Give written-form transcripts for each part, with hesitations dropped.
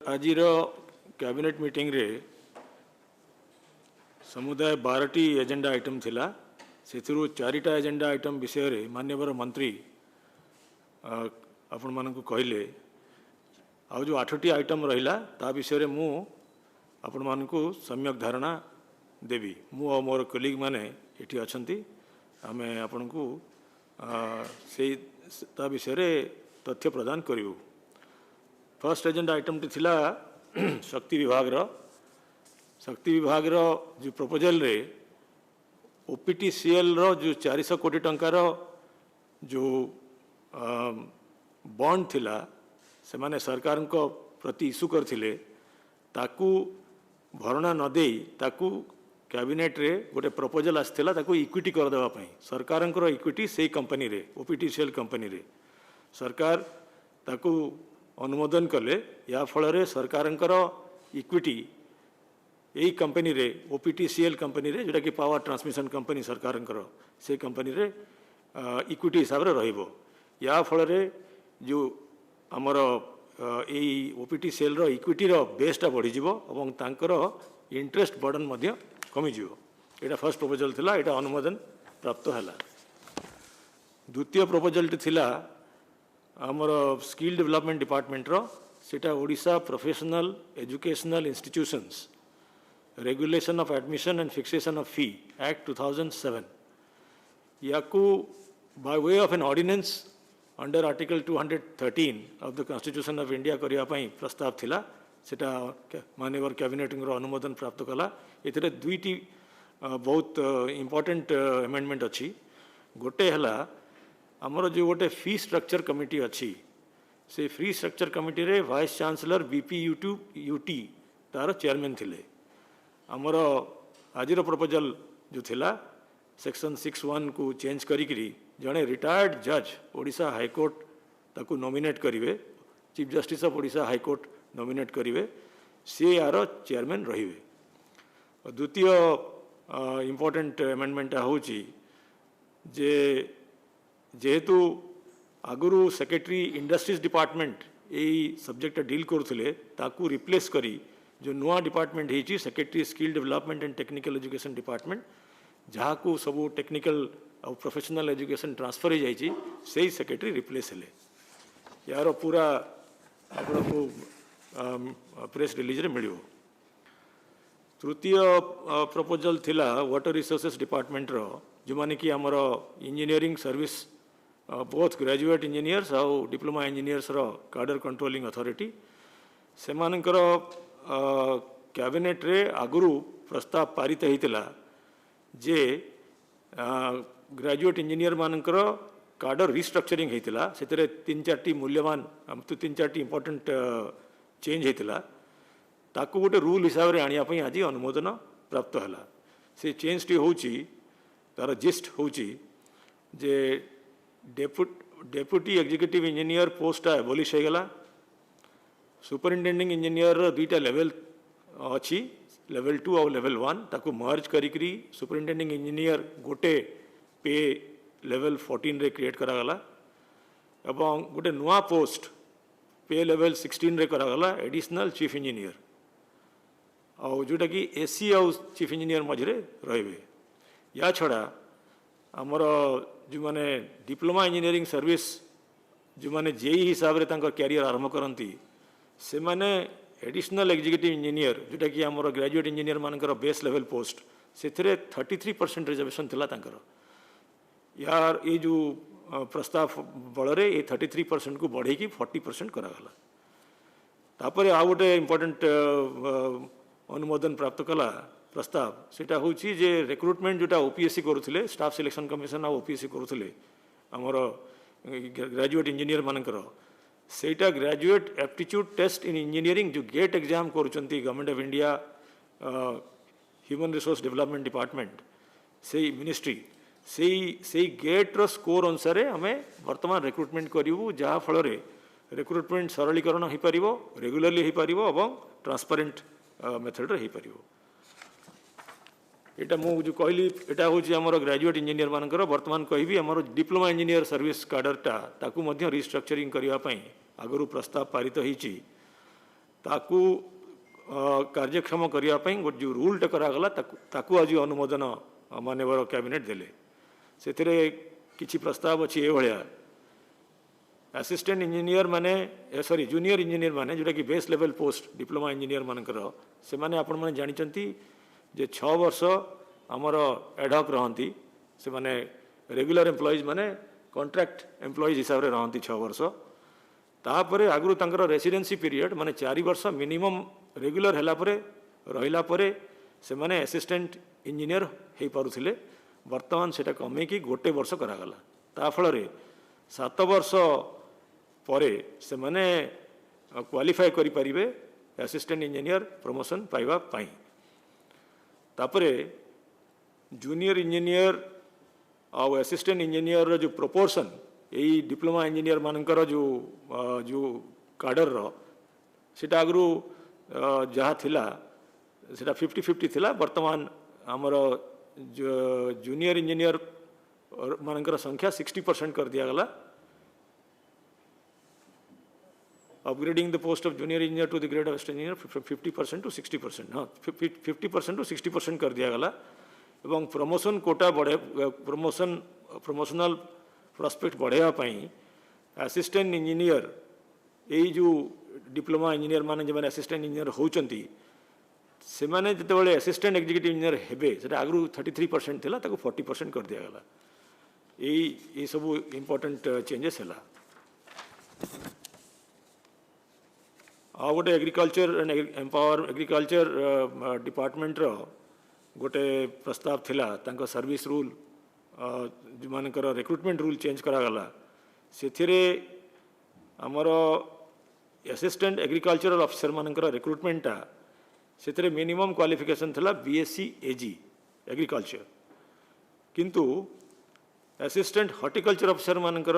आज cabinet meeting रे समुदाय 12टी एजेंडा आइटम थिला से चारिटा एजेंडा आइटम विषय रे माननीय मंत्री आपण मानक कहले आ जो 8टी आइटम रहिला ता विषय रे मु आपण मानक सम्यक धारणा देवी मु और मोर कलीग माने एठी अछंती आमे आपण को से ता विषय रे तथ्य प्रदान करिवु। फर्स्ट एजेंडा आइटम टी थिला शक्ति विभाग रो जो प्रपोजल रे ओपीटीसीएल रो जो 400 कोटी टंकार जो बॉन्ड थिला से माने सरकार को प्रति इश्यू करथिले ताकू भरणा न देई ताकू कैबिनेट रे गोटे प्रपोजल आसथिला ताकू इक्विटी कर देबा पई सरकार को इक्विटी से कंपनी रे ओपीटीसीएल कंपनी रे सरकार ताकू अनुमोदन कले या फल सरकार इक्विटी यही कंपनी रे ओपीटीसीएल कंपनी रे जोटा कि पावर ट्रांसमिशन कंपनी सरकार से कंपनी रे इक्विटी हिसाब रे रहिबो या फल जो आमर यही ओपीटीसीएल रो इक्विटी रो बेसटा बढ़ी जिवो एवं तांकर इंटरेस्ट बर्डन मध्य कमी जिवो। एटा फर्स्ट प्रपोजल थिला एटा अनुमोदन प्राप्त हैला। द्वितीय प्रपोजल थिला आमर स्किल डेवलपमेंट डिपार्टमेंट रो सेटा Odisha professional educational institutions regulation of admission and fixation of fee act 2007 याकू by way of an ordinance under article 213 of the constitution of India करिया पई प्रस्ताव थिला सेटा माननीय कैबिनेट अनुमोदन प्राप्त कला। एथिरे दुईटी बहुत इंपोर्टेंट अमेंडमेंट अच्छी गोटे हला आमर जो गोटे फी स्ट्रक्चर कमिटी अच्छी से फी स्ट्रक्चर कमिटी रे वाइस चांसलर बीपी यूटी तार चेयरमैन थिले आमर आजिर प्रपोजल जो थिला सेक्शन 61 को चेंज करी जड़े रिटायर्ड जज ओडिशा हाईकोर्ट ताकू नॉमिनेट करिवे chief justice of Odisha high court nominate करिवे से यार चेयरमैन रहिवे। द्वितीय इंपोर्टेंट अमेंडमेंट होची जे जेहेतु आगुरु सेक्रेटरी इंडस्ट्रीज डिपार्टमेंट यही सब्जेक्ट डील करुले ताकू रिप्लेस करी जो नुआ डिपार्टमेंट होती secretary skill development and technical education department जहाँ को सबू टेक्निकल और प्रोफेशनल एजुकेशन ट्रांसफर हो जाइए से सेक्रेटरी रिप्लेस हेले यार पूरा आपन को प्रेस रिलीज रे मिलियो। तृतीय प्रपोजल थिला वाटर रिसोर्सेस डिपार्टमेंट रो जो माने कि हमर engineering service both graduate engineers और डिप्लोमा इंजीनियर्स रो कार्डर कंट्रोलिंग अथॉरिटी से मानकर कैबिनेट रे आगुरु प्रस्ताव पारित होता जे ग्रेजुएट इंजीनियर मानकर कार्डर रिस्ट्रक्चरिंग होता से 3-4टी मूल्यवान 3-4टी इंपोर्टेंट चेंज होता ताकू गोटे रूल हिसाब से आने आज अनुमोदन प्राप्त है। से चेंज टी होची तार जिस्ट होची जे deputy executive engineer post abolish हो गला। सुपरिटेंडिंग इंजीनियर दुईटा लेवल अच्छी लेवल 2 और लेवल 1 ताकू मर्ज करी सुपरिटेंडिंग इंजीनियर गोटे पे लेवल 14 रे क्रिएट करागला एवं गोटे नुआ पोस्ट पे लेवल 16 रे करागला एडिशनल चीफ इंजीनियर और जोटा कि एसी और चीफ इंजीनियर मझे रे या छड़ा आमर जो माने डिप्लोमा इंजीनियरिंग सर्विस जो माने जेई हिसाब से कैरियर आरंभ करती से माने एडिशनल एग्जीक्यूटिव इंजीनियर जोटा कि आमर ग्रेजुएट इंजीनियर मानकर बेस लेवल पोस्ट से 33% रिजर्वेशन थिला तांकर यार ये जो प्रस्ताव बल ये 33% को बढ़े की 40% करागला। तापर आ गोटे इम्पोर्टेंट अनुमोदन प्राप्त कला प्रस्ताव सेटा होची जे रिक्रुटमेंट जोटा ओपीएससी करुले स्टाफ सिलेक्शन कमिशन और ओपीएससी करुले आमर ग्रेजुएट इंजीनियर मानकर सेटा graduate aptitude test in engineering जो गेट एग्जाम करुचंती government of India human resource development department से मिनिस्ट्री से गेट रो स्कोर अनुसार आम वर्तमान रिक्रुटमेंट करूँ जहाँ फल रिक्रुटमेंट सरलीकरण हो पार रेगुलरली हो पार और ट्रांसपेरेंट मेथड रे हो पार। एटा मु जो कहली एटा हूँ आमर ग्रेजुएट इंजीनियर मानकर वर्तमान कहि आमर डिप्लोमा इंजीनियर सर्विस कार्डरटा ताकू मध्य रिस्ट्रक्चरिंग करने आगु प्रस्ताव पारित होती ताकू कार्यक्षम करने जो रूलटे करागला ताकू आज अनुमोदन माननीय कैबिनेट देले से किछि प्रस्ताव अच्छी ये भाया असिस्टेंट इंजीनियर माने सॉरी जूनियर इंजीनियर माने जोटा कि base level post diploma engineer मानकर से माने आपण माने जानिचंती जे 6 वर्ष आमर एडहक रहंती से माने रेगुलर एम्प्लॉइज माने कॉन्ट्रैक्ट एम्प्लॉइज हिसाब रे रहंती 6 वर्ष तापरे आगु तांकर रेसिडेंसी पीरियड माने 4 वर्ष मिनिमम रेगुलर हैला परे रहिला परे से माने असिस्टेंट इंजीनियर हे पारुथिले वर्तमान सेटा कमे कि गोटे वर्ष करागला ता फल रे 7 वर्ष परे से माने क्वालिफाई करि परिबे असिस्टेंट इंजीनियर प्रमोशन पाइबा पाई तापरे जूनियर इंजीनियर और असिस्टेंट इंजीनियर जो प्रोपोर्शन यही डिप्लोमा इंजीनियर मानकर जो काडर सेटा आगु जहाँ थिला सेटा 50-50 थिला वर्तमान आमर जूनियर इंजीनियर मानकर संख्या 60% कर दिया गला upgrading the post of junior engineer to the grade of assistant engineer from 50% to 60%। हाँ 50% टू 60% कर दिया गला एवं प्रमोशन कोटा बढ़े प्रमोशनल प्रोस्पेक्ट बढ़ावा असिस्टेंट इंजीनियर यही जो डिप्लोमा इंजीनियर माने जो असिस्टेंट इंजीनियर होचंती से माने जिते असिस्टेंट एग्जीक्यूटिव इंजीनियर हेबे सेटा आगु 33% थिला ताको 40% कर दिया गला ये सब इम्पोर्टेंट चेंजेस है आ गोटे agriculture and empower agriculture department रो गोटे प्रस्ताव थिला तांको सर्विस रूल जो मानकर रिक्रुटमेंट रूल चेंज करागला से आमर असिस्टेंट एग्रीकल्चरल ऑफिसर मानकर रिक्रुटमेंटा से मिनिमम क्वालिफिकेशन थिला बीएससी एजी एग्रीकल्चर किंतु असिस्टेंट हॉर्टिकल्चर ऑफिसर मानकर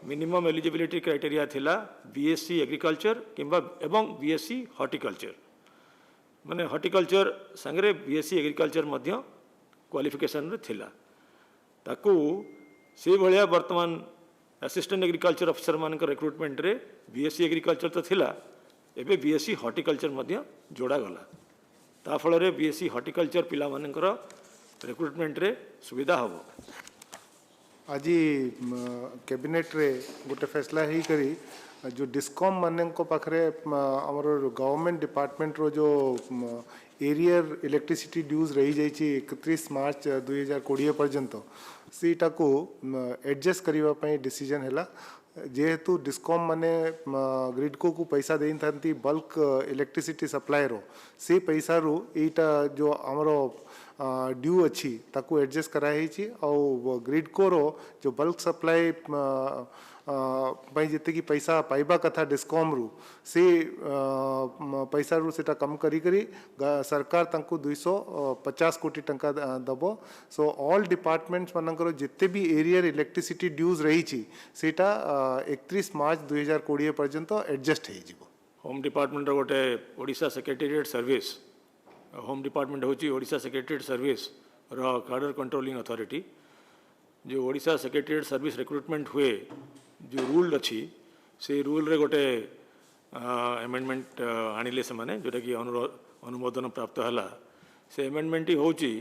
मिनिमम एलिजिबिलिटी क्राइटेरिया थिला बीएससी एग्रीकल्चर किंबा एवं बीएससी हॉर्टिकल्चर माने हॉर्टिकल्चर संगे बीएससी एग्रीकल्चर मध्य क्वालिफिकेशन रे थिला ताकू से भलिया वर्तमान असिस्टेंट एग्रीकल्चर ऑफिसर मानकर रिक्रुटमेंट रे बीएससी एग्रीकल्चर तो थिला एबे बीएससी हॉर्टिकल्चर मध्य जोड़ा गला ता फल रे बीएससी हॉर्टिकल्चर पिला मानकर रिक्रुटमेंट रे सुविधा हबो आज कैबिनेट रे गोटे फैसला ही करी जो डिस्कॉम मान पाखे आमर गवर्नमेंट डिपार्टमेंट रो जो एरियर इलेक्ट्रिसिटी ड्यूज रही जाइए 31 मार्च 2020 पर्यंत सीटा को एडजस्ट करने डिसीजन है जेहेतु डिस्कॉम माने ग्रिडको को पैसा दे था बल्क इलेक्ट्रिसिटी सप्लाई रो से पैसा रू एटा जो आमर ड्यू अच्छी ताकू एडजस्ट कराई ग्रिडको रो जो बल्क सप्लाई जिते कि पैसा पाइबा कथा डिस्कॉम रू से पैसा रू सेटा कम करी सरकार तांको 250 कोटी टंका दबो सो ऑल डिपार्टमेंट्स मानकर जिते भी एरियर इलेक्ट्रिसिटी ड्यूज रही सेटा 31 मार्च 2020 पर्यंत एडजस्ट हो होम डिपार्टमेंट गोटे Odisha secretariat service home department होची ओडिशा सेक्रेटेरिएट सर्विस रो कार्डर कंट्रोलिंग अथॉरिटी जो ओडिशा सेक्रेटेरिएट सर्विस रिक्रुटमेंट हुए जो रूल अच्छी से रूल रे गोटे एमेंडमेंट आनिले से माने जोटा कि अनुमोदन प्राप्त है से एमेंडमेंट ही होची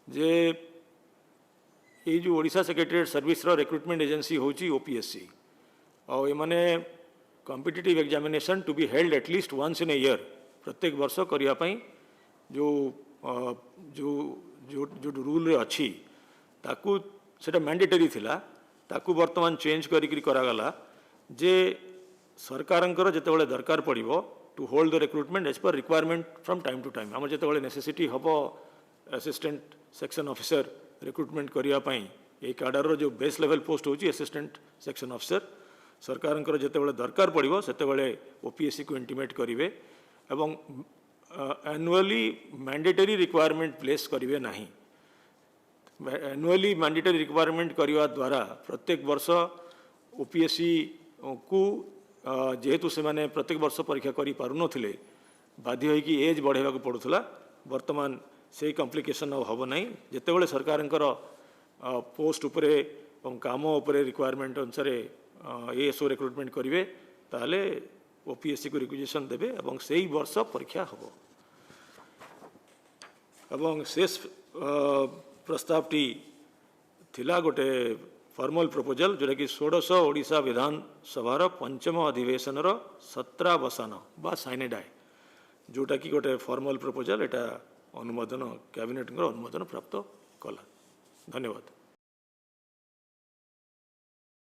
जे ये जो ओडिशा सेक्रेटेरिएट सर्विस रो रिक्रुटमेंट एजेंसी होची ओपीएससी और ये माने competitive examination to be held at least once in a year प्रत्येक वर्ष करिया पई जो जो जो जो रूल रे अच्छी ताकू सेटा मैंडेटरी थिला ताकू वर्तमान चेंज करागला जे सरकारंकर जितेबाला दरकार पड़ो to hold the recruitment as per requirement from time to time आम जितेबाला नेसेसिटी हम असिस्टेंट सेक्शन ऑफिसर रिक्रुटमेंट करने ये काडर रो जो बेस लेवल पोस्ट होची असिस्टेंट सेक्शन ऑफिसर सरकारंकर जितेबाला दरकार पड़ो से ओपीएससी को इंटीमेट करेंगे एवं एनुअली मैंडेटरी रिक्वायरमेंट प्लेस करेंगे नहीं एनुअली मैंडेटरी रिक्वायरमेंट करने द्वारा प्रत्येक वर्ष ओपीएससी को जेहेतु से माने प्रत्येक वर्ष परीक्षा करि पारु नथिले बाध्य होई कि एज बढ़ेवा को पड़ुथला वर्तमान से कॉम्प्लिकेशन अब नहीं जितेबाला सरकारंकर पोस्ट उपरे काम उपरे रिक्वायरमेंट अनुसार एएसओ रिक्रुटमेंट करेंगे ताहले ओपीएससी को रिक्वेजिशन देबे एवं सेही वर्ष परीक्षा हबो एवं शेष प्रस्तावटी थिला गोटे फॉर्मल प्रपोजल जोटा कि 16 ओडिशा विधानसभा पंचम अधिवेशन 17 बा साइनेडाए जोटा कि गोटे फॉर्मल प्रपोजल एटा अनुमोदन कैबिनेट अनुमोदन प्राप्त कला। धन्यवाद।